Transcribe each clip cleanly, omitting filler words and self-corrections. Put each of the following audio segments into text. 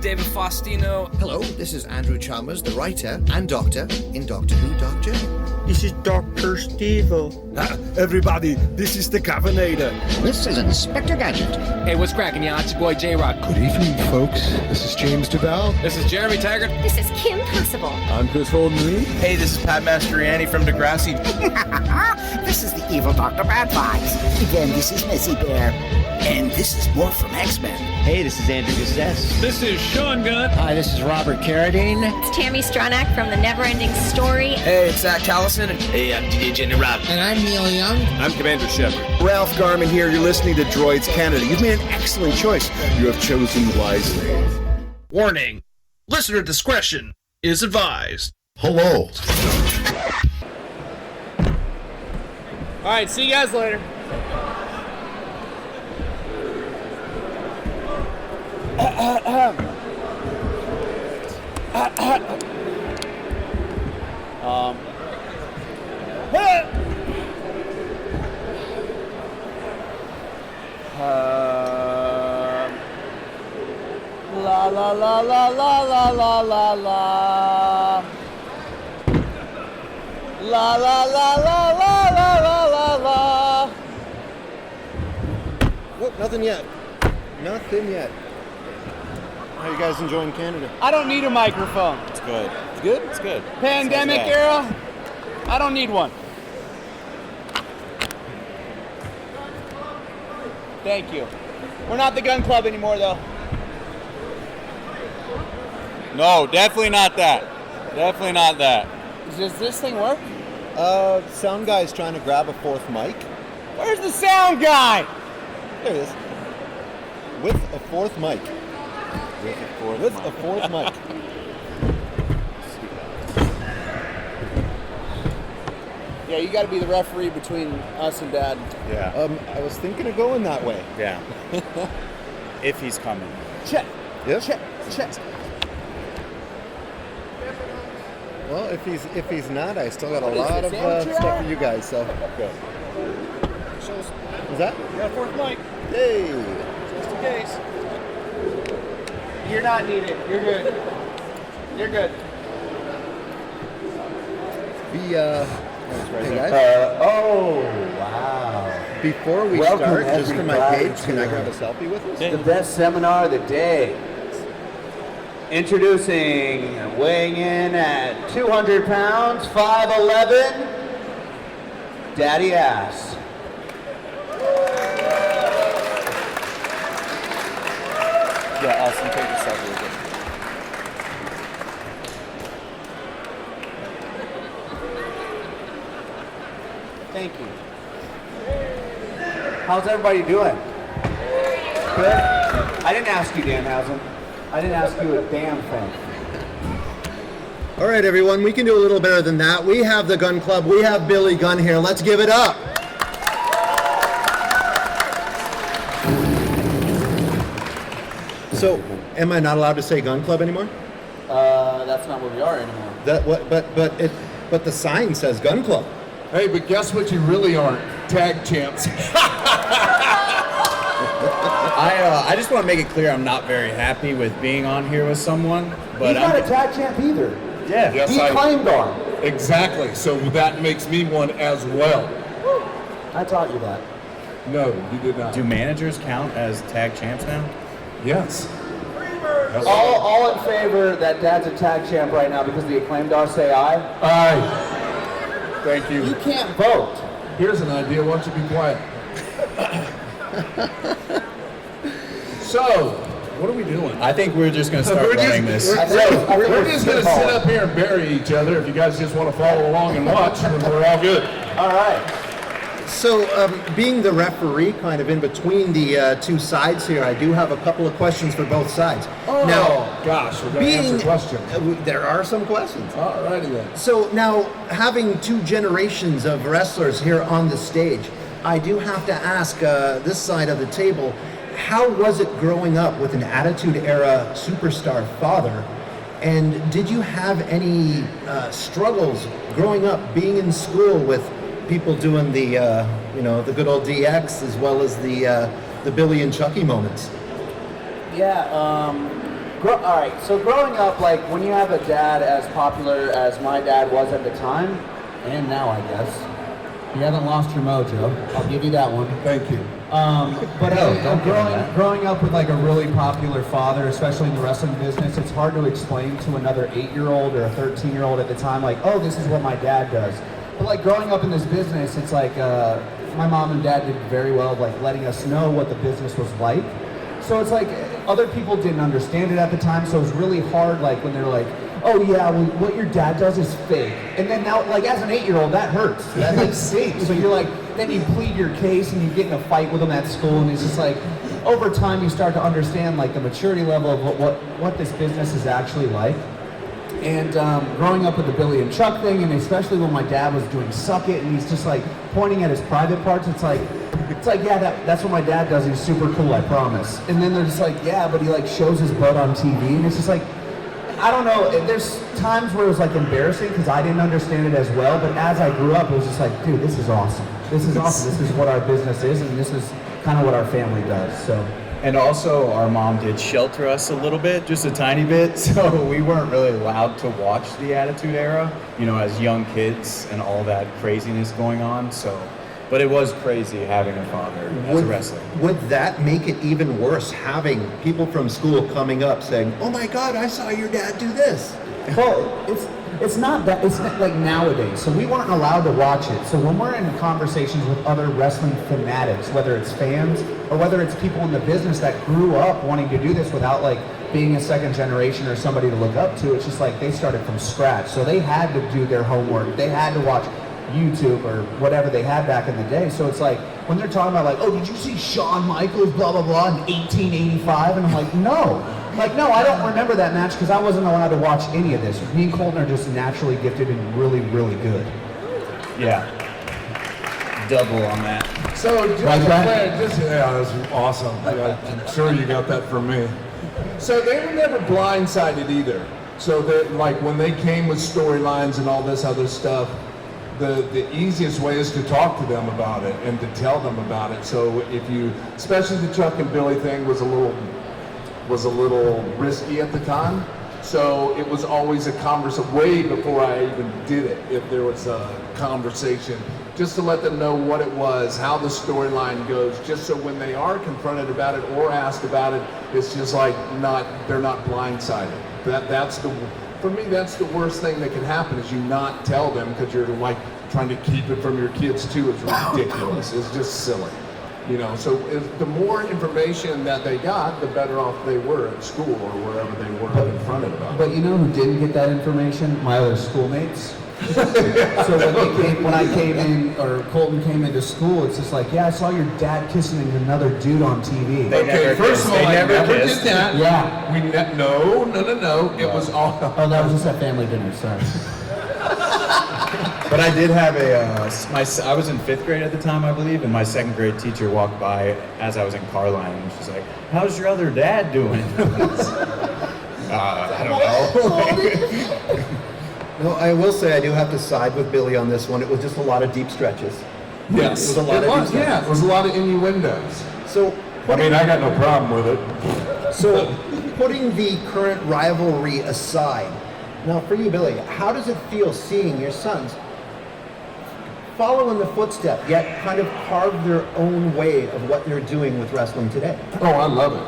David Faustino. Hello, this is Andrew Chalmers, the writer and doctor in Doctor Who Doctor. This is Dr. Steve-O. Everybody, this is the Cavernator. This is Inspector Gadget. Hey, what's cracking, y'all? It's your boy J-Rock. Good evening, folks. This is James DeBell. This is Jeremy Taggart. This is Kim Possible. I'm Chris Holden-Lee. Hey, this is Pat Mastroianni from Degrassi. This is the evil Dr. Bad Vibes. Again, this is Messy Bear. And this is more from X-Men. Hey, this is Andrew Gustess. This is Sean Gunn. Hi, this is Robert Carradine. It's Tammy Stronach from The Neverending Story. Hey, it's Zach Callison. Hey, I'm DJ Jenny Rob. And I'm Neil Young. I'm Commander Shepard. Ralph Garman here. You're listening to Droids Canada. You've made an excellent choice. You have chosen wisely. Warning. Listener discretion is advised. Hello. All right, see you guys later. La la la la la la la la la. La la la la la la la la la. Whoop, nothing yet. Nothing yet. How are you guys enjoying Canada? I don't need a microphone. It's good. It's good? It's good. Pandemic era, I don't need one. Thank you. We're not the Gun Club anymore, though. No, definitely not that. Definitely not that. Does this thing work? Sound guy's trying to grab a fourth mic. Where's the sound guy? There he is. With a fourth mic. With a fourth mic. Yeah, you got to be the referee between us and Dad. Yeah. I was thinking of going that way. Yeah. If he's coming. Check. Yep. Check. Well, if he's not, I still got a lot of stuff for you guys. So good. Is that? You got a fourth mic. Hey. Just in case. You're not needed. You're good. You're good. Hey guys. Oh, wow. Before we Welcome, start, just for my everybody, page, can I grab a selfie with us? The best seminar of the day. Introducing, weighing in at 200 pounds, 5'11", Daddy Ass. Yeah, Austin, take a selfie with it. Thank you. How's everybody doing? Good? I didn't ask you, Danhausen. I didn't ask you a damn thing. All right, everyone, we can do a little better than that. We have the Gun Club. We have Billy Gunn here. Let's give it up. So, am I not allowed to say Gun Club anymore? That's not where we are anymore. But the sign says Gun Club. Hey, but guess what you really aren't? Tag champs. I just want to make it clear I'm not very happy with being on here with someone. But He's not a tag champ either. Yeah. Yes, He claimed on. Exactly. So that makes me one as well. I taught you that. No, you did not. Do managers count as tag champs now? Yes. All in favor that Dad's a tag champ right now because the acclaimed are, say aye. Aye. Thank you. You can't vote. Here's an idea. Why don't you be quiet? So, what are we doing? I think we're just going to start running this. We're just going to sit up here and bury each other. If you guys just want to follow along and watch, then we're all good. All right. So, being the referee kind of in between the two sides here, I do have a couple of questions for both sides. Oh, now, gosh, we're going to answer questions. There are some questions. All righty then. So now, having two generations of wrestlers here on the stage, I do have to ask this side of the table, how was it growing up with an Attitude Era superstar father? And did you have any struggles growing up, being in school with people doing the good old DX as well as the Billy and Chucky moments? Yeah, All right. So growing up, like when you have a dad as popular as my dad was at the time, and now I guess, you haven't lost your mojo. I'll give you that one. Thank you. Growing up with like a really popular father, especially in the wrestling business, it's hard to explain to another 8-year-old or a 13-year-old at the time, like, oh, this is what my dad does. But like growing up in this business, it's like my mom and dad did very well of like letting us know what the business was like. So it's like other people didn't understand it at the time, so it was really hard like when they're like, oh yeah, well, what your dad does is fake. And then now, like as an 8-year-old, that hurts. That like stings. So you're like, then you plead your case and you get in a fight with them at school, and it's just like, over time you start to understand like the maturity level of what this business is actually like. And growing up with the Billy and Chuck thing, and especially when my dad was doing Suck It, and he's just like pointing at his private parts, it's like, yeah, that's what my dad does. He's super cool, I promise. And then they're just like, yeah, but he like shows his butt on TV, and it's just like, I don't know. There's times where it was like embarrassing because I didn't understand it as well. But as I grew up, it was just like, dude, this is awesome. This is awesome. This is what our business is, and this is kind of what our family does. So. And also, our mom did shelter us a little bit, just a tiny bit, so we weren't really allowed to watch the Attitude Era, you know, as young kids and all that craziness going on. So, but it was crazy having a father as a wrestler. Would that make it even worse, having people from school coming up saying, "Oh my God, I saw your dad do this"? Well, it's not that. It's not like nowadays. So we weren't allowed to watch it. So when we're in conversations with other wrestling fanatics, whether it's fans or whether it's people in the business that grew up wanting to do this without like being a second generation or somebody to look up to, it's just like they started from scratch. So they had to do their homework. They had to watch YouTube or whatever they had back in the day. So it's like when they're talking about like, oh, did you see Shawn Michaels blah blah blah in 1885? And I'm like, no. Like, no, I don't remember that match because I wasn't allowed to watch any of this. Me and Colton are just naturally gifted and really, really good. Yeah. Double on that. So, just Like that? yeah, that's awesome. I'm sure you got that from me. So they were never blindsided either. So that, like, when they came with storylines and all this other stuff, the easiest way is to talk to them about it and to tell them about it. So if you, especially the Chuck and Billy thing was a little risky at the time. So it was always a conversation, way before I even did it, if there was a conversation, just to let them know what it was, how the storyline goes, just so when they are confronted about it or asked about it, it's just like they're not blindsided. For me, that's the worst thing that can happen is you not tell them because you're like trying to keep it from your kids too. It's ridiculous. It's just silly. You know, so the more information that they got, the better off they were at school or wherever they were confronted about it. But you know who didn't get that information? My other schoolmates. So when I came in, or Colton came into school, it's just like, yeah, I saw your dad kissing another dude on TV. First of all, I never did that. Yeah. No. It was all. Oh, that was just at family dinner, sorry. But I did have I was in 5th grade at the time, I believe, and my 2nd grade teacher walked by as I was in car line, and she's like, how's your other dad doing? I don't know. Well, I will say I do have to side with Billy on this one. It was just a lot of deep stretches. Yes. It was a lot of deep stretches. Yeah, it was a lot of innuendos. So, I got no problem with it. So, putting the current rivalry aside, now for you, Billy, how does it feel seeing your sons follow in the footstep, yet kind of carve their own way of what they're doing with wrestling today? Oh, I love it.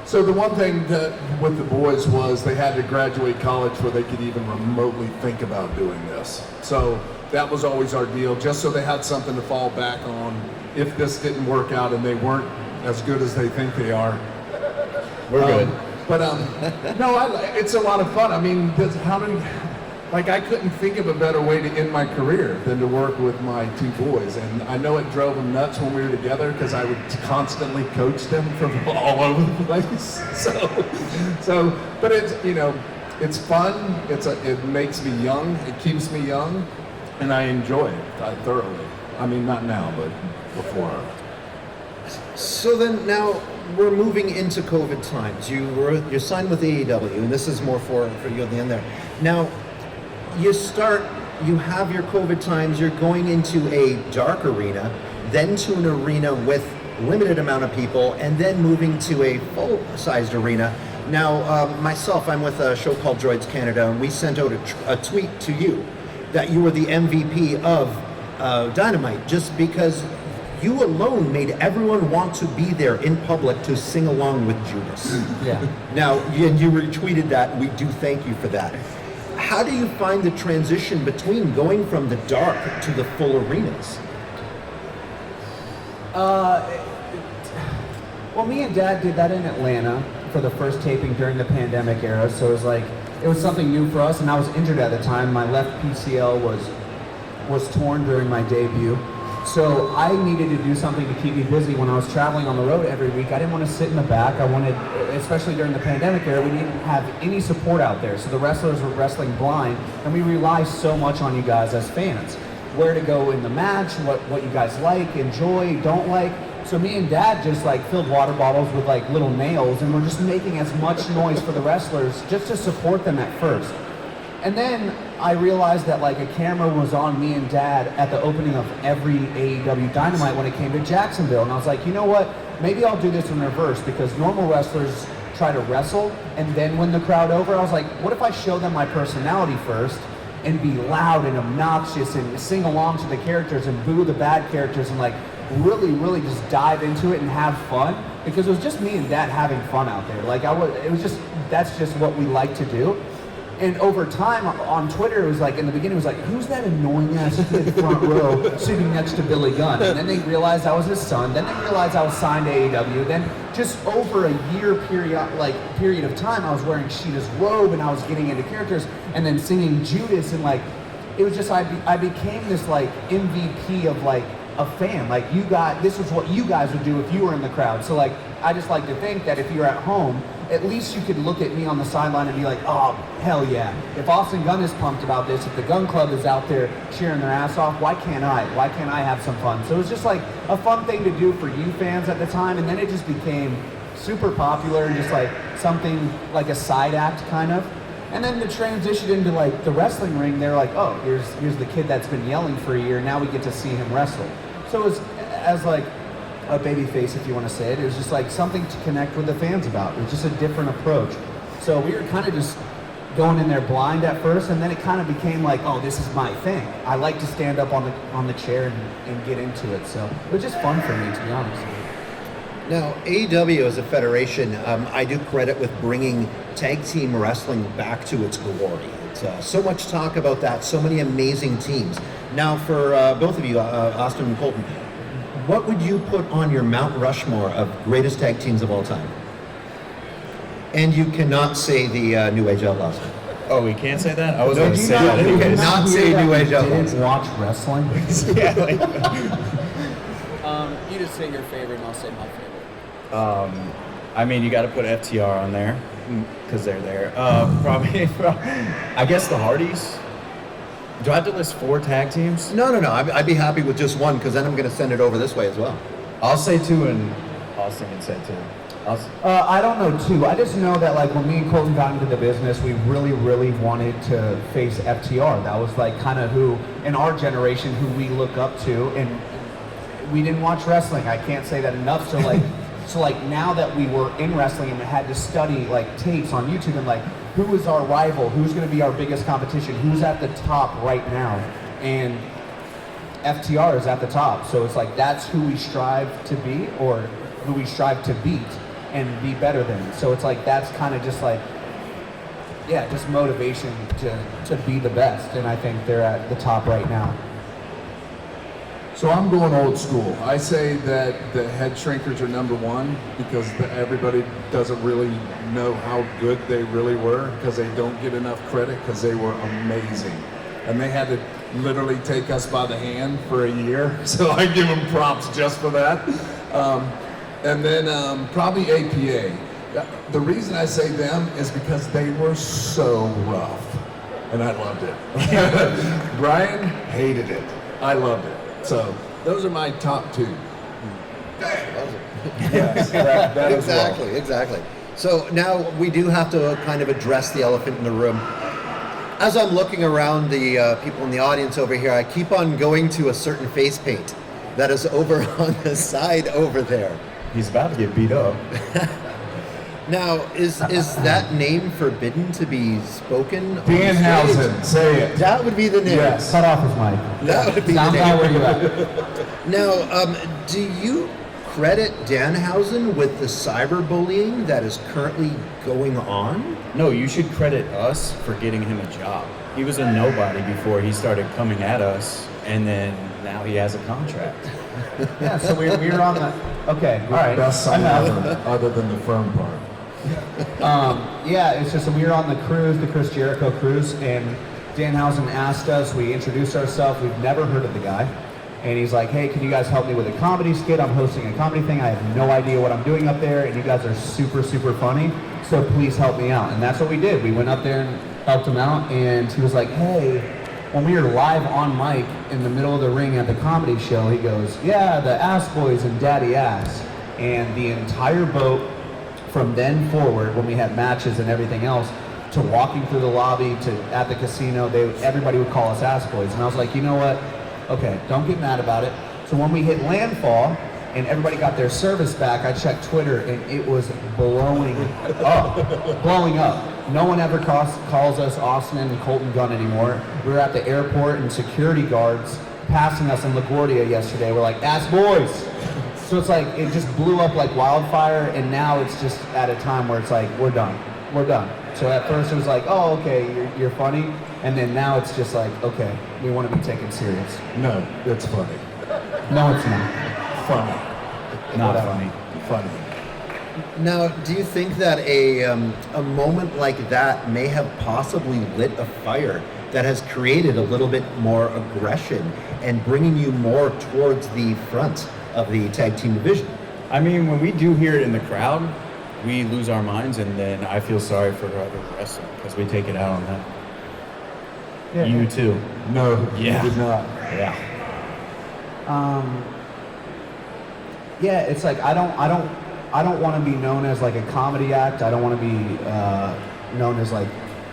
So the one thing that with the boys was they had to graduate college before they could even remotely think about doing this. So that was always our deal, just so they had something to fall back on if this didn't work out and they weren't as good as they think they are. We're good. But it's a lot of fun. I mean, I couldn't think of a better way to end my career than to work with my 2 boys. And I know it drove them nuts when we were together because I would constantly coach them from all over the place. But it's fun. It makes me young. It keeps me young, and I enjoy it thoroughly. I mean, not now, but before. So then now we're moving into COVID times. You're signed with AEW, and this is more for you at the end there. Now, you have your COVID times, you're going into a dark arena, then to an arena with limited amount of people, and then moving to a full-sized arena. Now, myself, I'm with a show called Droids Canada, and we sent out a tweet to you that you were the MVP of Dynamite, just because you alone made everyone want to be there in public to sing along with Judas. Yeah. Now, and you retweeted that. We do thank you for that. How do you find the transition between going from the dark to the full arenas? Well, me and Dad did that in Atlanta for the first taping during the pandemic era, so it was something new for us, and I was injured at the time. My left PCL was torn during my debut, so I needed to do something to keep me busy when I was traveling on the road every week. I didn't want to sit in the back. I wanted, especially during the pandemic era, we didn't have any support out there, so the wrestlers were wrestling blind, and we rely so much on you guys as fans. Where to go in the match, what you guys like, enjoy, don't like. So me and Dad just filled water bottles with little nails, and we're just making as much noise for the wrestlers just to support them at first. And then I realized that a camera was on me and Dad at the opening of every AEW Dynamite when it came to Jacksonville. And I was like, you know what? Maybe I'll do this in reverse, because normal wrestlers try to wrestle and then win the crowd over. I was like, what if I show them my personality first and be loud and obnoxious and sing along to the characters and boo the bad characters and really just dive into it and have fun, because it was just me and Dad having fun out there. That's just what we like to do. And over time on Twitter, it was in the beginning, it was who's that annoying ass kid front row sitting next to Billy Gunn? And then they realized I was his son. Then they realized I was signed to AEW. Then just over a year period of time, I was wearing Sheeta's robe and I was getting into characters and then singing Judas, and it was just I became this MVP of a fan. This was what you guys would do if you were in the crowd. So I just like to think that if you're at home, at least you could look at me on the sideline and be like, oh, hell yeah. If Austin Gunn is pumped about this, if the Gun Club is out there cheering their ass off, why can't I? Why can't I have some fun? So it was just a fun thing to do for you fans at the time, and then it just became super popular and just something a side act kind of. And then the transition into the wrestling ring, they're oh, here's the kid that's been yelling for a year, now we get to see him wrestle. So it was as a baby face, if you want to say it. It was just something to connect with the fans about. It was just a different approach. So we were kind of just going in there blind at first, and then it kind of became oh, this is my thing. I like to stand up on the chair and get into it. So it was just fun for me, to be honest. Now, AEW as a federation, I do credit with bringing tag team wrestling back to its glory. It's so much talk about that, so many amazing teams. Now, for both of you, Austin and Colton, what would you put on your Mount Rushmore of greatest tag teams of all time? And you cannot say the New Age Outlaws. Oh, we can't say that? I was No, going to you say not- that you anyways. cannot say New Age You Outlaws. didn't watch wrestling? You just say your favorite, and I'll say my favorite. I mean, you got to put FTR on there because they're there. Probably, I guess the Hardys. Do I have to list 4 tag teams? No. I'd be happy with just one, because then I'm going to send it over this way as well. I'll say 2, and Austin can say 2. I don't know 2. I just know that when me and Colton got into the business, we really wanted to face FTR. That was kind of who, in our generation, who we look up to, and we didn't watch wrestling. I can't say that enough. So now that we were in wrestling and had to study tapes on YouTube and who is our rival, who's going to be our biggest competition, who's at the top right now, and FTR is at the top. So it's that's who we strive to be, or who we strive to beat and be better than. So it's that's kind of just just motivation to be the best, and I think they're at the top right now. So I'm going old school. I say that the Head Shrinkers are number 1 because everybody doesn't really know how good they really were, because they don't get enough credit, because they were amazing. And they had to literally take us by the hand for a year. So I give them props just for that. And then probably APA. The reason I say them is because they were so rough. And I loved it. Brian hated it. I loved it. So those are my top 2. Yes, that as well. Exactly. So now we do have to kind of address the elephant in the room. As I'm looking around the people in the audience over here, I keep on going to a certain face paint. that is over on the side over there. He's about to get beat up. Now, is that name forbidden to be spoken? Danhausen, say it. That would be the name. Yes. Cut off his mic. That would be Sound the guy, name. where you at? Now, do you credit Danhausen with the cyberbullying that is currently going on? No, you should credit us for getting him a job. He was a nobody before he started coming at us, and then now he has a contract. Yeah, so we were on the. Okay, all right. Best sign ever, other than the firm part. Yeah, it's just we were on the cruise, the Chris Jericho cruise, and Danhausen asked us. We introduced ourselves. We've never heard of the guy, and he's like, "Hey, can you guys help me with a comedy skit? I'm hosting a comedy thing. I have no idea what I'm doing up there, and you guys are super, super funny. So please help me out." And that's what we did. We went up there and helped him out, and he was like, "Hey." When we were live on mic in the middle of the ring at the comedy show, he goes, "Yeah, the Ass Boys and Daddy Ass." And the entire boat from then forward, when we had matches and everything else, to walking through the lobby to at the casino, everybody would call us Ass Boys. And I was like, you know what? Okay, don't get mad about it. So when we hit landfall and everybody got their service back, I checked Twitter and it was blowing up. Blowing up. No one ever calls us Austin and Colton Gunn anymore. We were at the airport and security guards passing us in LaGuardia yesterday were like, "Ass Boys." So it's like, it just blew up like wildfire, and now it's just at a time where it's like, we're done. So at first it was like, oh, okay, you're funny. And then now it's just like, okay, we want to be taken serious. No, it's funny. No, it's not. Funny. Not funny. Funny. Now, do you think that a moment like that may have possibly lit a fire that has created a little bit more aggression and bringing you more towards the front of the tag team division? I mean, when we do hear it in the crowd, we lose our minds, and then I feel sorry for whoever wrestling because we take it out on them. Yeah. You too. No, Yeah. you did not. Yeah. Yeah, it's like I don't want to be known as like a comedy act. I don't want to be known as like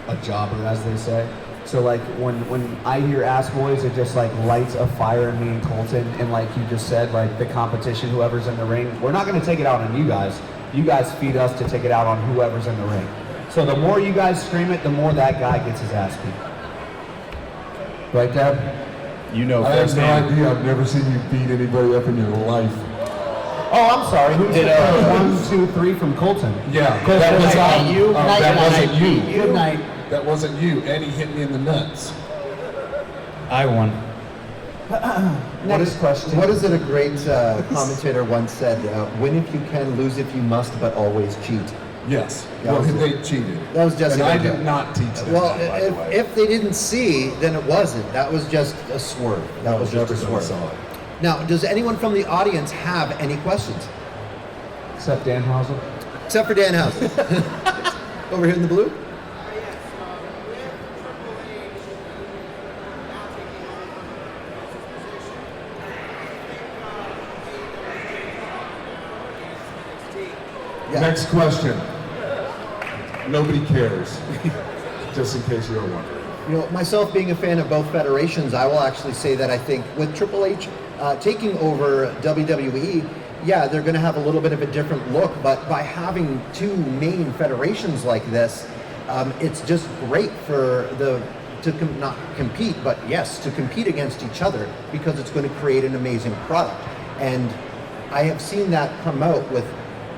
a jobber, as they say. So like when I hear Ass Boys, it just like lights a fire in me and Colton. And like you just said, like the competition, whoever's in the ring, we're not going to take it out on you guys. You guys feed us to take it out on whoever's in the ring. So the more you guys scream it, the more that guy gets his ass beat. Right, Deb? You know I have no firsthand. idea. I've never seen you beat anybody up in your life. Oh, I'm sorry. Who did 1, 2, 3 from Colton? Yeah, Colton, that was night, you. that Night, wasn't you. Good night. That wasn't you, and he hit me in the nuts. I won. Next question. What is it a great commentator once said, win if you can, lose if you must, but always cheat. Yes. That Well, was- they cheated. That was Jesse And I Ventura. did not teach them Well, that, by the way. if they didn't see, then it wasn't. That was just a swerve. That was just a everybody swerve. saw it. Now, does anyone from the audience have any questions? Except Danhausen. Except for Danhausen. Over here in the blue? Yeah. Next question. Nobody cares. Just in case you're wondering. You know, myself being a fan of both federations, I will actually say that I think with Triple H taking over WWE, yeah, they're going to have a little bit of a different look, but by having two main federations like this, it's just great for not compete, but yes, to compete against each other, because it's going to create an amazing product. And I have seen that come out with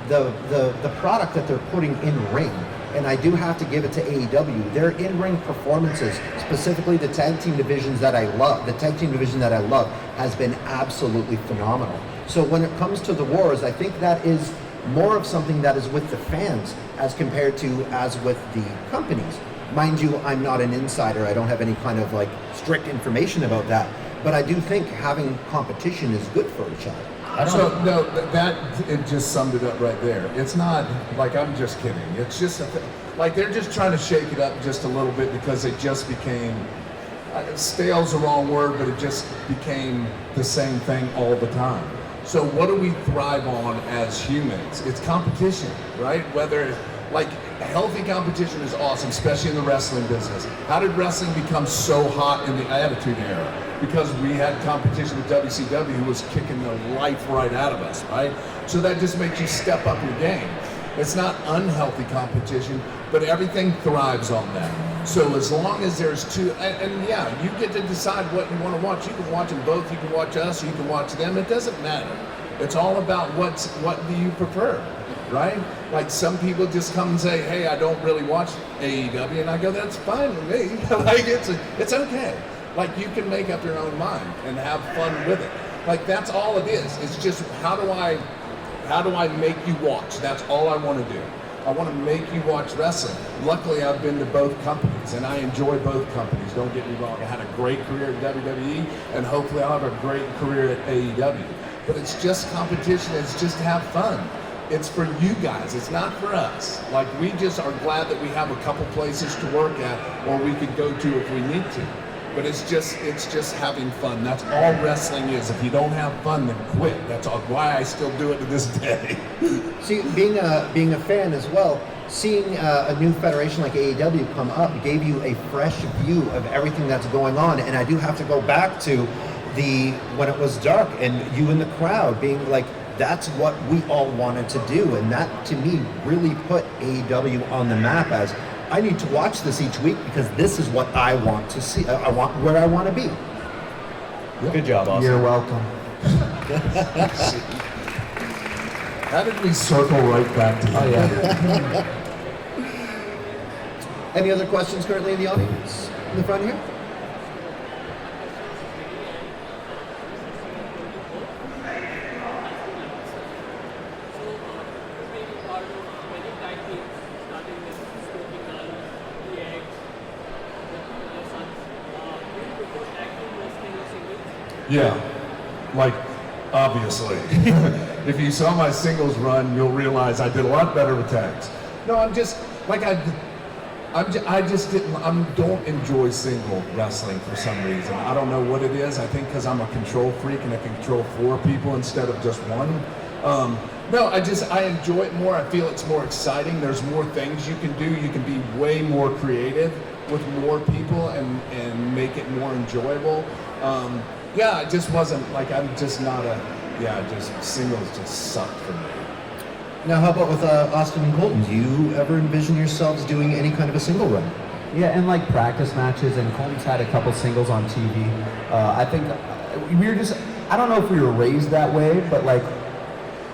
the product that they're putting in ring. And I do have to give it to AEW. Their in-ring performances, specifically the tag team divisions that I love, the tag team division that I love, has been absolutely phenomenal. So when it comes to the wars, I think that is more of something that is with the fans as compared to as with the companies. Mind you, I'm not an insider. I don't have any kind of like strict information about that. But I do think having competition is good for each other. So no, it just summed it up right there. It's not like I'm just kidding. It's just like they're just trying to shake it up just a little bit because it just became stale's the wrong word, but it just became the same thing all the time. So what do we thrive on as humans? It's competition, right? Whether like healthy competition is awesome, especially in the wrestling business. How did wrestling become so hot in the Attitude Era? Because we had competition with WCW, who was kicking the life right out of us, right? So that just makes you step up your game. It's not unhealthy competition, but everything thrives on that. So as long as there's two, and yeah, you get to decide what you want to watch. You can watch them both. You can watch us. You can watch them. It doesn't matter. It's all about what do you prefer, right? Like some people just come and say, hey, I don't really watch AEW, and I go, that's fine with me. Like it's okay. Like you can make up your own mind and have fun with it. Like that's all it is. It's just how do I make you watch? That's all I want to do. I want to make you watch wrestling. Luckily, I've been to both companies, and I enjoy both companies. Don't get me wrong. I had a great career at WWE, and hopefully I'll have a great career at AEW. But it's just competition. It's just to have fun. It's for you guys. It's not for us. Like, we just are glad that we have a couple places to work at, or we could go to if we need to. But it's just having fun. That's all wrestling is. If you don't have fun, then quit. That's why I still do it to this day. See, being a fan as well, seeing a new federation like AEW come up gave you a fresh view of everything that's going on. And I do have to go back to when it was dark and you in the crowd being like, that's what we all wanted to do. And that, to me, really put AEW on the map as, I need to watch this each week because this is what I want to see. I want where I want to be. Good job, Austin. You're welcome. How did we circle right back to that? Any other questions currently in the audience? In the front here? Yeah, like, obviously. If you saw my singles run, you'll realize I did a lot better with tags. No, I'm just, like, I don't enjoy single wrestling for some reason. I don't know what it is. I think because I'm a control freak and I can control 4 people instead of just one. No, I enjoy it more. I feel it's more exciting. There's more things you can do. You can be way more creative with more people and make it more enjoyable. Yeah, it just wasn't, like, I'm just not just singles just sucked for me. Now, how about with Austin and Colton? Do you ever envision yourselves doing any kind of a single run? Yeah, and like practice matches, and Colton's had a couple singles on TV. I think we were just, I don't know if we were raised that way, but like,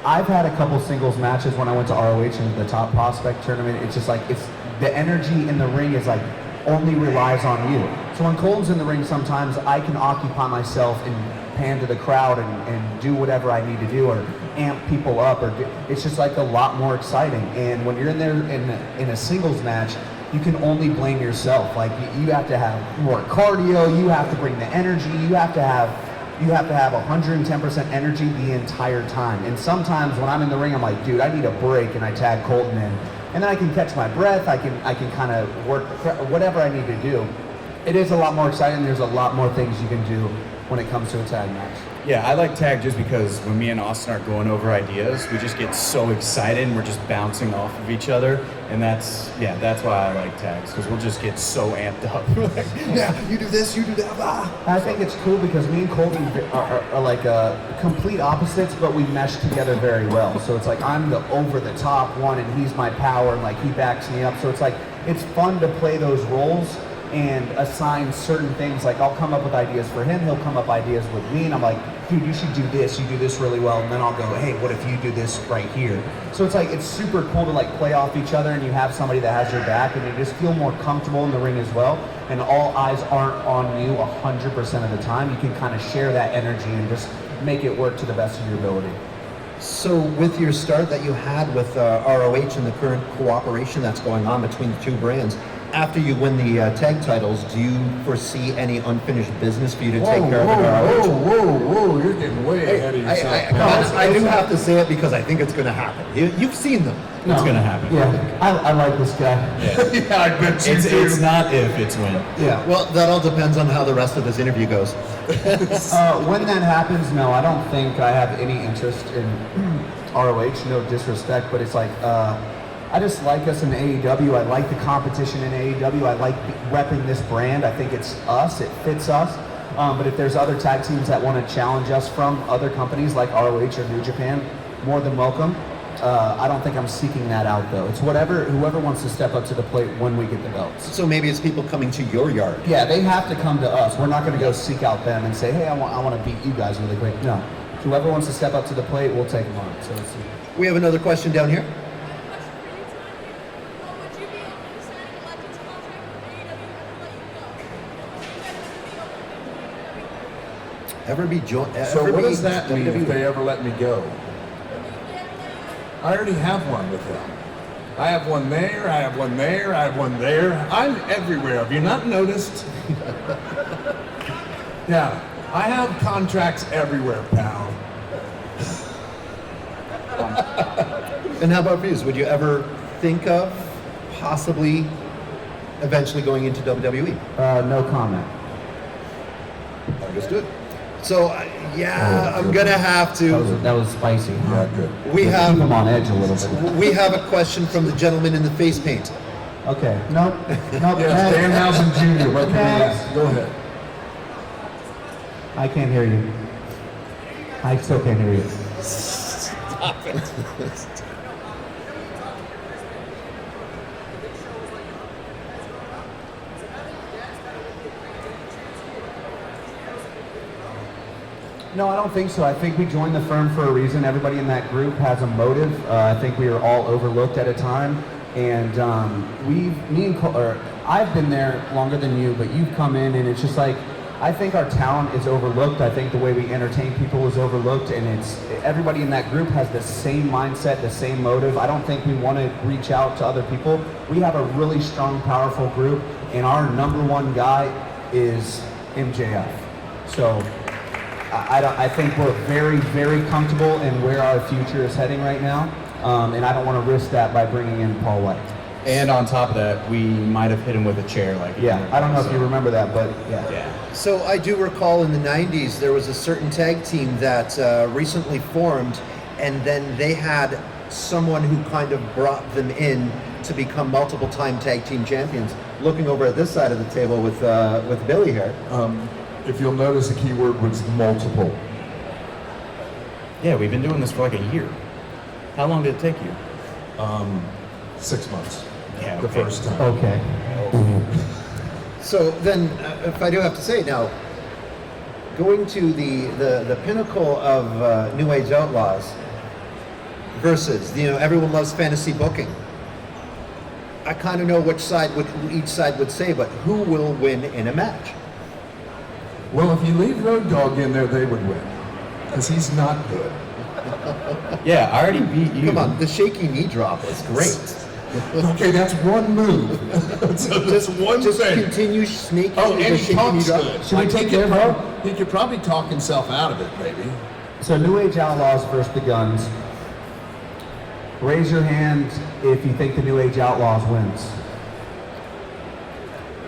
I've had a couple singles matches when I went to ROH and the Top Prospect tournament. It's just like, it's the energy in the ring is like, only relies on you. So when Colton's in the ring, sometimes I can occupy myself and pan to the crowd and do whatever I need to do, or amp people up, it's just like a lot more exciting. And when you're in there in a singles match, you can only blame yourself. Like you have to have more cardio, you have to bring the energy, you have to have 110% energy the entire time. And sometimes when I'm in the ring, I'm like, dude, I need a break, and I tag Colton in. And then I can catch my breath, I can kind of work whatever I need to do. It is a lot more exciting. There's a lot more things you can do when it comes to a tag match. Yeah, I like tag just because when me and Austin are going over ideas, we just get so excited and we're just bouncing off of each other. And that's why I like tags, because we'll just get so amped up. Yeah, you do this, you do that, blah. I think it's cool because me and Colton are like complete opposites, but we mesh together very well. So it's like I'm the over-the-top one and he's my power, and like he backs me up. So it's like, it's fun to play those roles and assign certain things. Like I'll come up with ideas for him, he'll come up ideas with me, and I'm like, dude, you should do this, you do this really well, and then I'll go, hey, what if you do this right here? So it's like, it's super cool to like play off each other, and you have somebody that has your back, and you just feel more comfortable in the ring as well, and all eyes aren't on you 100% of the time. You can kind of share that energy and just make it work to the best of your ability. So with your start that you had with ROH and the current cooperation that's going on between the two brands, after you win the tag titles, do you foresee any unfinished business for you to take care of at ROH? Whoa, you're getting way ahead of yourself. I do have to say it because I think it's going to happen. You've seen them. It's going to happen. Yeah, I like this guy. Yeah, I bet you do. It's not if, it's when. Yeah, well, that all depends on how the rest of this interview goes. When that happens, no, I don't think I have any interest in ROH, no disrespect, but it's like, I just like us in AEW. I like the competition in AEW. I like repping this brand. I think it's us. It fits us. But if there's other tag teams that want to challenge us from other companies like ROH or New Japan, more than welcome. I don't think I'm seeking that out though. It's whoever wants to step up to the plate when we get the belts. So maybe it's people coming to your yard. Yeah, they have to come to us. We're not going to go seek out them and say, hey, I want to beat you guys really great. No. Whoever wants to step up to the plate, we'll take them on. So we have another question down here. Ever be joined? So what does that mean if they ever let me go? I already have one with them. I have one there, I have one there, I have one there. I'm everywhere. Have you not noticed? Yeah, I have contracts everywhere, pal. And how about views? Would you ever think of possibly eventually going into WWE? No comment. Understood. So, I'm gonna have to. That was spicy. Yeah, good. We have keep them on edge a little bit. We have a question from the gentleman in the face paint. Okay. Nope. Yes, Danhausen Jr. What can I ask? Go ahead. I can't hear you. I still can't hear you. Stop it. No, I don't think so. I think we joined the firm for a reason. Everybody in that group has a motive. I think we were all overlooked at a time, and I've been there longer than you, but you've come in, and it's just like, I think our talent is overlooked. I think the way we entertain people is overlooked, and everybody in that group has the same mindset, the same motive. I don't think we want to reach out to other people. We have a really strong, powerful group, and our number one guy is MJF. So I think we're very, very comfortable in where our future is heading right now, and I don't want to risk that by bringing in Paul White. And on top of that, we might have hit him with a chair. I don't know if you remember that, but yeah. So I do recall in the 90s, there was a certain tag team that recently formed, and then they had someone who kind of brought them in to become multiple-time tag team champions. Looking over at this side of the table with Billy here. If you'll notice, the key word was multiple. Yeah, we've been doing this for like a year. How long did it take you? 6 months. Yeah, the first time. Okay. So then, if I do have to say now, going to the pinnacle of New Age Outlaws versus, everyone loves fantasy booking. I kind of know which side each side would say, but who will win in a match? Well, if you leave Road Dogg in there, they would win, because he's not good. Yeah, I already beat you. Come on, the shaky knee drop was great. Okay, that's one move. So that's one thing. Continue snaking. Oh, and he talks good. Should we take care, bro? He could probably talk himself out of it, maybe. So New Age Outlaws versus the Guns. Raise your hand if you think the New Age Outlaws wins.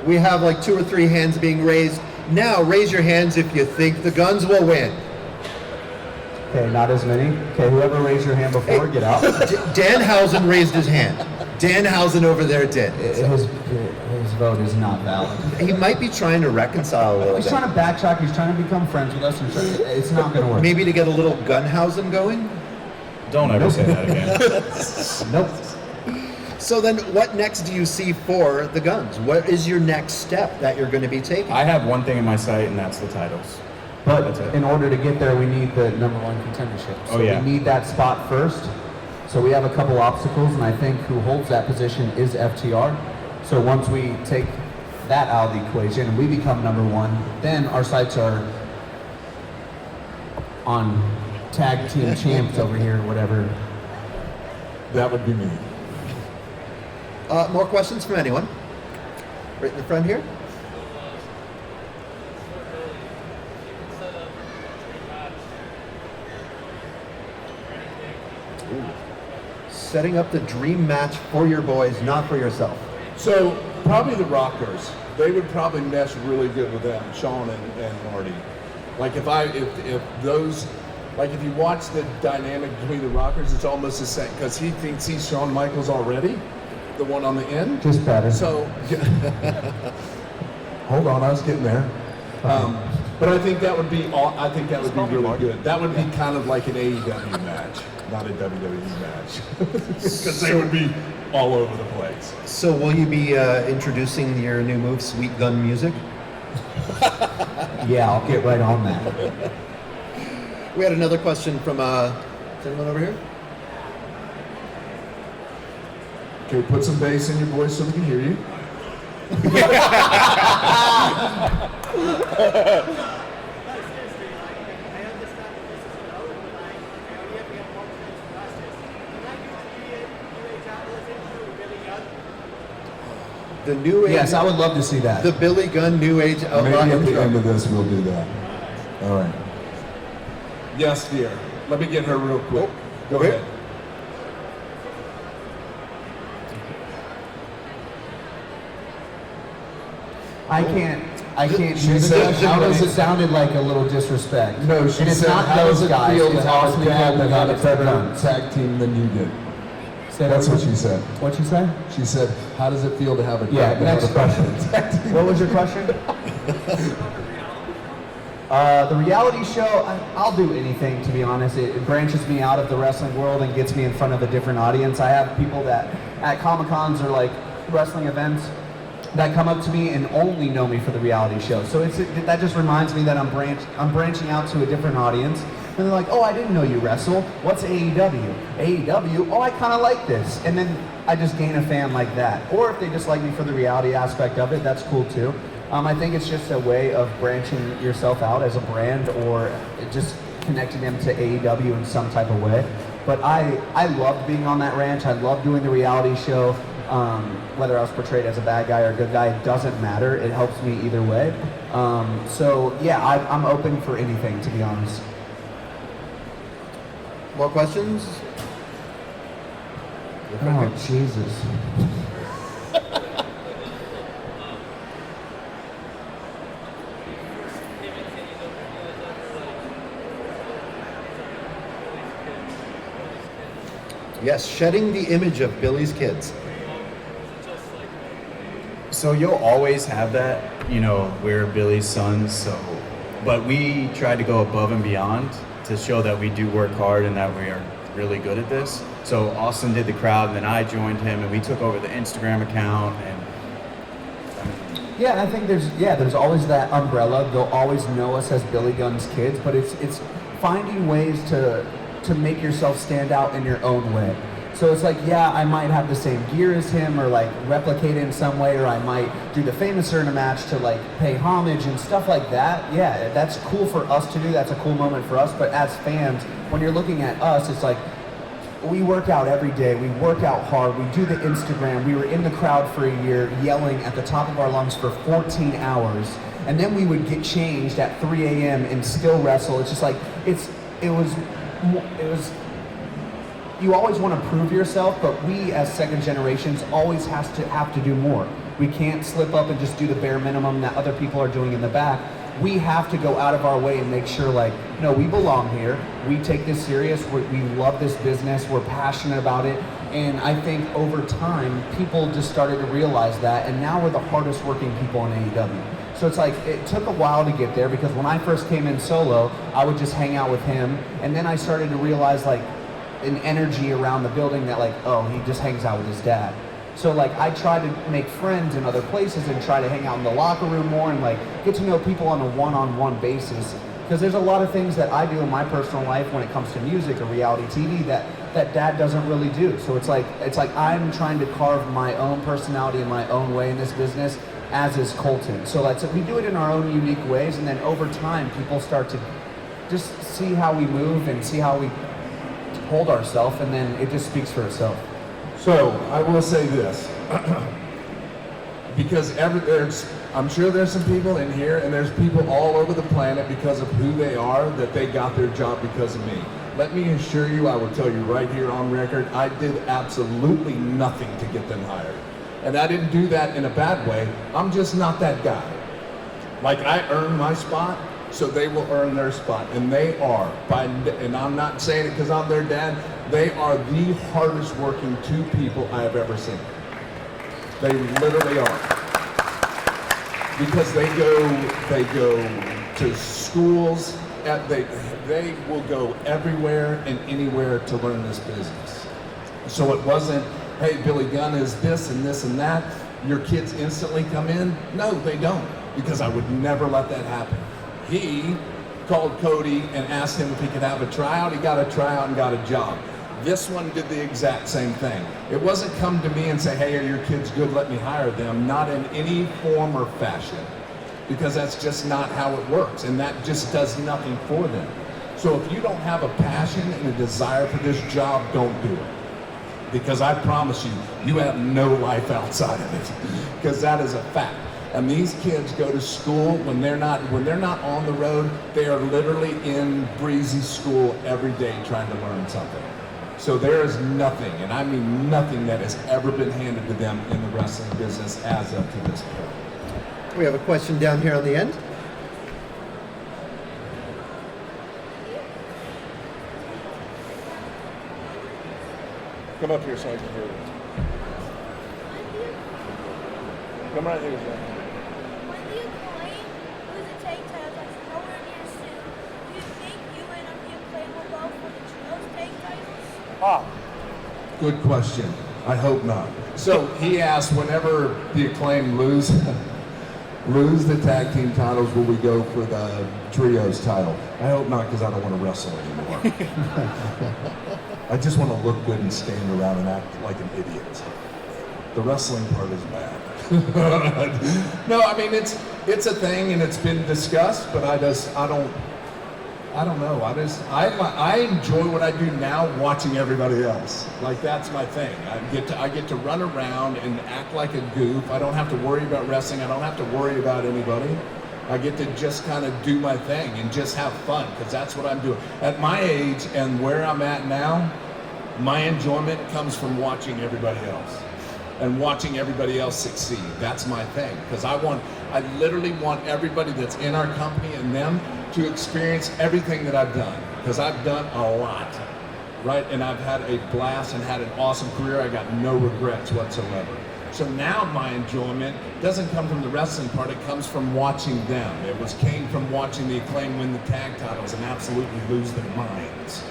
We have like 2 or 3 hands being raised. Now raise your hands if you think the Guns will win. Okay, not as many. Okay, whoever raised your hand before, get out. Danhausen raised his hand. Danhausen over there did. His vote is not valid. He might be trying to reconcile a little He's bit. trying to backtrack. He's trying to become friends with us. And it's not going to work. Maybe to get a little Gunhausen going? Don't ever say that again. Nope. So then what next do you see for the Guns? What is your next step that you're going to be taking? I have one thing in my sight, and that's the titles. But in order to get there, we need the number one contendership. So we need that spot first. So we have a couple obstacles, and I think who holds that position is FTR. So once we take that out of the equation and we become number one, then our sights are on tag team champs over here, whatever. That would be me. More questions from anyone? Right in the front here. Ooh. Setting up the dream match for your boys, not for yourself. So probably the Rockers. They would probably mesh really good with them, Sean and Marty. Like if Like if you watch the dynamic between the Rockers, it's almost the same because he thinks he's Shawn Michaels already, the one on the end. Just better. So, hold on, I was getting there. But I think that would be really good. That would be kind of like an AEW match, not a WWE match, because they would be all over the place. So will you be introducing your new move, Sweet Gun Music? Yeah, I'll get right on that. We had another question from gentleman over here. Okay, put some bass in your voice so we can hear you. The New Age. Yes, I would love to see that. The Billy Gunn New Age Outlaw Maybe at the intro. end of this we'll do that. All right. Yes, dear. Let me get her real quick. Go ahead. I can't She do said- that. How does it sounded like a little disrespect? No, she and it's said, not how those does it guys. feel to It's have awesome a dad that had a it's the better Guns. tag team than you did? Say That's that what again. she said. What'd you say? She said, how does it feel to have a Yeah, dad that next had a better question. tag team? What was your question? The reality show, I'll do anything, to be honest. It branches me out of the wrestling world and gets me in front of a different audience. I have people that at Comic-Cons or like wrestling events that come up to me and only know me for the reality show. So that just reminds me that I'm branching out to a different audience. And they're like, oh, I didn't know you wrestle. What's AEW? AEW? Oh, I kind of like this. And then I just gain a fan like that. Or if they just like me for the reality aspect of it, that's cool too. I think it's just a way of branching yourself out as a brand or just connecting them to AEW in some type of way. But I loved being on that ranch. I loved doing the reality show. Whether I was portrayed as a bad guy or a good guy, it doesn't matter. It helps me either way. So yeah, I'm open for anything, to be honest. More questions? Oh, Jesus. Yes, shedding the image of Billy's kids. So you'll always have that, you know, we're Billy's sons, so, but we try to go above and beyond to show that we do work hard and that we are really good at this. So Austin did the crowd, and then I joined him, and we took over the Instagram account, and Yeah, I think there's always that umbrella. They'll always know us as Billy Gunn's kids, but it's finding ways to make yourself stand out in your own way. So it's like, yeah, I might have the same gear as him or like replicate it in some way, or I might do the Famouser in a match to like pay homage and stuff like that. Yeah, that's cool for us to do. That's a cool moment for us. But as fans, when you're looking at us, it's like, we work out every day. We work out hard. We do the Instagram. We were in the crowd for a year yelling at the top of our lungs for 14 hours. And then we would get changed at 3 a.m. and still wrestle. It's just like, it was, you always want to prove yourself, but we as second generations always have to do more. We can't slip up and just do the bare minimum that other people are doing in the back. We have to go out of our way and make sure, like, no, we belong here. We take this serious. We love this business. We're passionate about it. And I think over time, people just started to realize that, and now we're the hardest working people in AEW. So it's like, it took a while to get there, because when I first came in solo, I would just hang out with him, and then I started to realize, like, an energy around the building that, like, oh, he just hangs out with his dad. So like, I try to make friends in other places and try to hang out in the locker room more and like get to know people on a one-on-one basis, because there's a lot of things that I do in my personal life when it comes to music or reality TV that dad doesn't really do. So it's like I'm trying to carve my own personality in my own way in this business, as is Colton. So like, we do it in our own unique ways, and then over time people start to just see how we move and see how we hold ourselves, and then it just speaks for itself. So I will say this, because I'm sure there's some people in here, and there's people all over the planet because of who they are, that they got their job because of me. Let me assure you, I will tell you right here on record, I did absolutely nothing to get them hired. And I didn't do that in a bad way. I'm just not that guy. Like, I earned my spot, So they will earn their spot, and they are, and I'm not saying it because I'm their dad, they are the hardest working 2 people I have ever seen. They literally are. Because they go to schools, they will go everywhere and anywhere to learn this business. So it wasn't, hey, Billy Gunn is this and this and that, your kids instantly come in. No, they don't, because I would never let that happen. He called Cody and asked him if he could have a tryout. He got a tryout and got a job. This one did the exact same thing. It wasn't come to me and say, hey, are your kids good? Let me hire them. Not in any form or fashion, because that's just not how it works, and that just does nothing for them. So if you don't have a passion and a desire for this job, don't do it. Because I promise you, you have no life outside of it, because that is a fact. And these kids go to school when they're not on the road. They are literally in breezy school every day trying to learn something. So there is nothing, and I mean nothing, that has ever been handed to them in the wrestling business as of to this point. We have a question down here on the end. Come up here so I can hear you. Come right here, Zach. When do you claim who's a tag titles that's nowhere near soon? Do you think you and the Acclaim will go for the trios tag titles? Good question. I hope not. So he asked, whenever the Acclaim lose the tag team titles, will we go for the trios title? I hope not, because I don't want to wrestle anymore. I just want to look good and stand around and act like an idiot. The wrestling part is bad. No, I mean it's a thing and it's been discussed, but I don't know. I enjoy what I do now, watching everybody else. Like, that's my thing. I get to run around and act like a goof. I don't have to worry about wrestling. I don't have to worry about anybody. I get to just kind of do my thing and just have fun, because that's what I'm doing. At my age and where I'm at now, my enjoyment comes from watching everybody else and watching everybody else succeed. That's my thing, because I literally want everybody that's in our company and them to experience everything that I've done, because I've done a lot, right? And I've had a blast and had an awesome career. I got no regrets whatsoever. So now my enjoyment doesn't come from the wrestling part, it comes from watching them. Came from watching the Acclaim win the tag titles and absolutely lose their minds.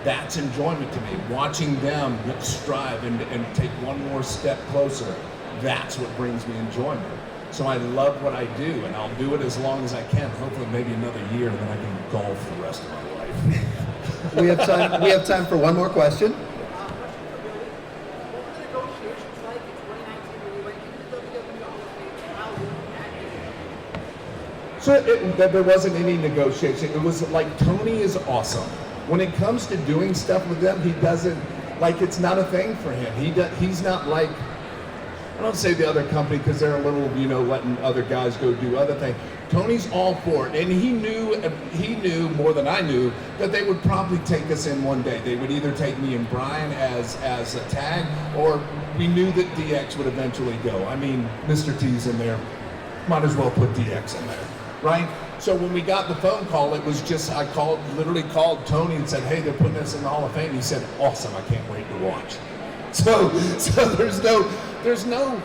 That's enjoyment to me. Watching them strive and take one more step closer, that's what brings me enjoyment. So I love what I do, and I'll do it as long as I can. Hopefully maybe another year, and then I can golf the rest of my life. We have time for one more question. So there wasn't any negotiation. It was like, Tony is awesome. When it comes to doing stuff with them, he doesn't, like, it's not a thing for him. He's not like, I don't say the other company, because they're a little, letting other guys go do other things. Tony's all for it, and he knew more than I knew that they would probably take us in one day. They would either take me and Brian as a tag, or we knew that DX would eventually go. I mean, Mr. T's in there, might as well put DX in there, right? So when we got the phone call, it was just, I literally called Tony and said, hey, they're putting us in the Hall of Fame. He said, awesome, I can't wait to watch. So there's no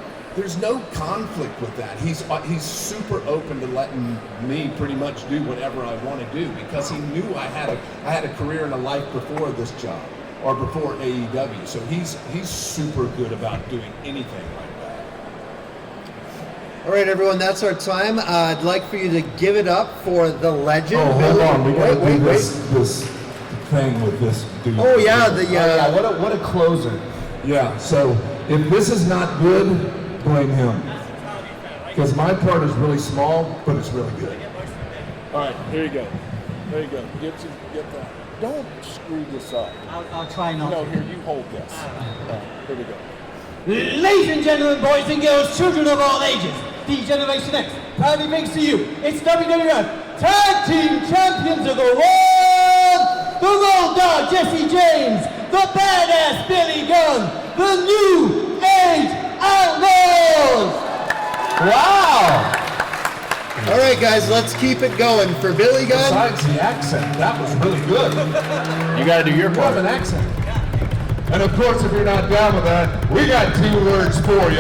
conflict with that. He's super open to letting me pretty much do whatever I want to do, because he knew I had a career and a life before this job, or before AEW. So he's super good about doing anything like that. All right, everyone, that's our time. I'd like for you to give it up for the legend. Oh, hold on, we gotta do this thing with this dude. Oh yeah, what a closer. Yeah, so if this is not good, blame him. Because my part is really small, but it's really good. All right, here you go. There you go. Get that. Don't screw this up. I'll try not No, to. here, you hold this. Here we go. Ladies and gentlemen, boys and girls, children of all ages, the Generation X proudly brings to you its WWF Tag Team Champions of the World, the Road Dogg Jesse James, the Badass Billy Gunn, the New Age Outlaws. Wow! All right, guys, let's keep it going. For Billy Gunn. Besides the accent, that was really good. You got to do your You part. have an accent. And of course, if you're not down with that, we got 2 words for you.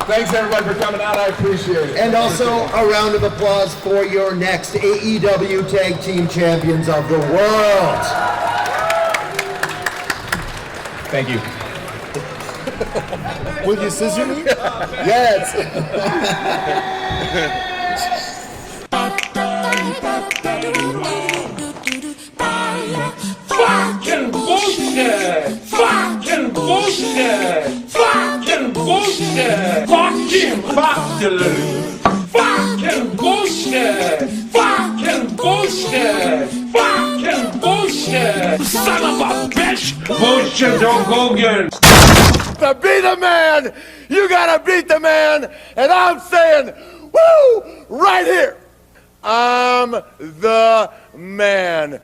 Thanks everybody for coming out. I appreciate it. And also a round of applause for your next AEW Tag Team Champions of the World. Thank you. Will you scissor me? Yes. Fucking bullshit! Fucking bullshit! Fucking bullshit! Fucking bullshit! Fucking bullshit! Fucking bullshit! Fucking bullshit! Son of a bitch! Bullshit Hogan! To be the man, you gotta beat the man, and I'm saying, woo, right here, I'm the man.